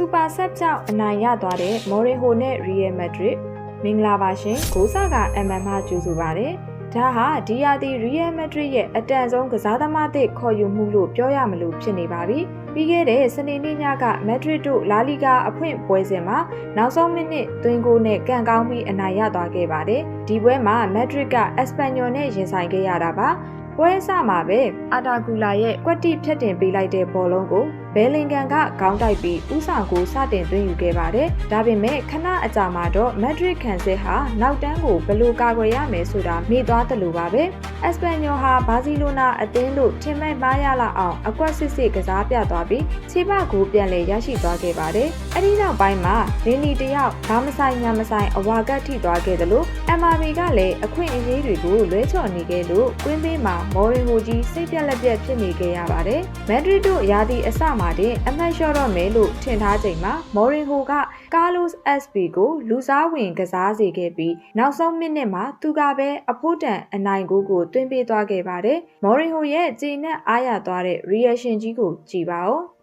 Super Sub ကြောင့်အနိုင်ရသွားတဲ့ Mourinho နဲ့ Real Madrid မင်္ဂလာပါရှင်ဂိုးစားက MM မှကြိုဆိုပါတယ်ဒါဟာဒီယာတီ Real Madrid ရဲ့အတန်ဆုံးကစားသမားသစ်ခေါ်ယူမှုလို့ပြောရမလို့ဖြစ်နေပါပြီပြီးခဲ့တဲ့စနေနေ့ညက Madrid တို့လာလီဂါအဖွင့်ပွဲစဉ်မှာနောက်ဆုံးမိနစ်သွင်းဂိုးနဲ့ကန်ကောင်းပြီးအနိုင်ရသွားခဲ့ပါတယ်ဒီပွဲမှာ Madrid က Espanyol နဲ့ရင်ဆိုင်ခဲ့ရတာပါပွဲအစမှာပဲအာတာဂူလာရဲ့ကွက်တိဖြတ်တင်ပေးလိုက်တဲ့ဘောလုံးကိုဘယ်လင်ဂန်ကခေါင်းတိုက်ပြီးဥဆောင်ကိုစတင်သွင်းယူခဲ့ပါတယ်။ဒါပေမဲ့ခဏအကြာမှာတော့မက်ဒရစ်ခံစစ်ဟာနောက်တန်းကိုဘယ်လိုကာကွယ်ရမယ်ဆိုတာမေ့သွားတယ်လို့ပါပဲ။အက်စပန်ညောဟာဘာစီလိုနာအသင်းတို့ထင်မှတ်ပါရလောက်အောင်အကွက်စစ်စစ်ကစားပြသွားပြီးခြေပကိုပြန်လည်ရရှိသွားခဲ့ပါတယ်။အဲဒီနောက်ပိုင်းမှာလင်းနီတယောက်ဘာမဆိုင်ညာမဆိုင်အဝါကတ်ထိသွားခဲ့တယ်လို့ MRB ကလည်းအခွင့်အရေးတွေကိုလွဲချော်နေခဲ့လို့ကွင်းပေးမှာမော်ရင်ဟိုကြီးစိတ်ပြက်လက်ပြက်ဖြစ်နေခဲ့ရပါတယ်။မက်ဒရစ်တို့ရာသီအစမှာတင်အမှတ်လျှော့တော့မယ်လို့ထင်ထားချိန်မှာမော်ရင်ဟိုကကားလိုစ် SP ကိုလူစားဝင်ကစားစေခဲ့ပြီးနောက်ဆုံးမိနစ်မှာသူကပဲအဖို့တန်အနိုင်ဂိုးကိုသွင်းပေးသွားခဲ့ပါတယ်။မော်ရင်ဟိုရဲ့ကျေနပ်အားရသွားတဲ့ reaction ကြီးကိုကြည့်ပါဦး။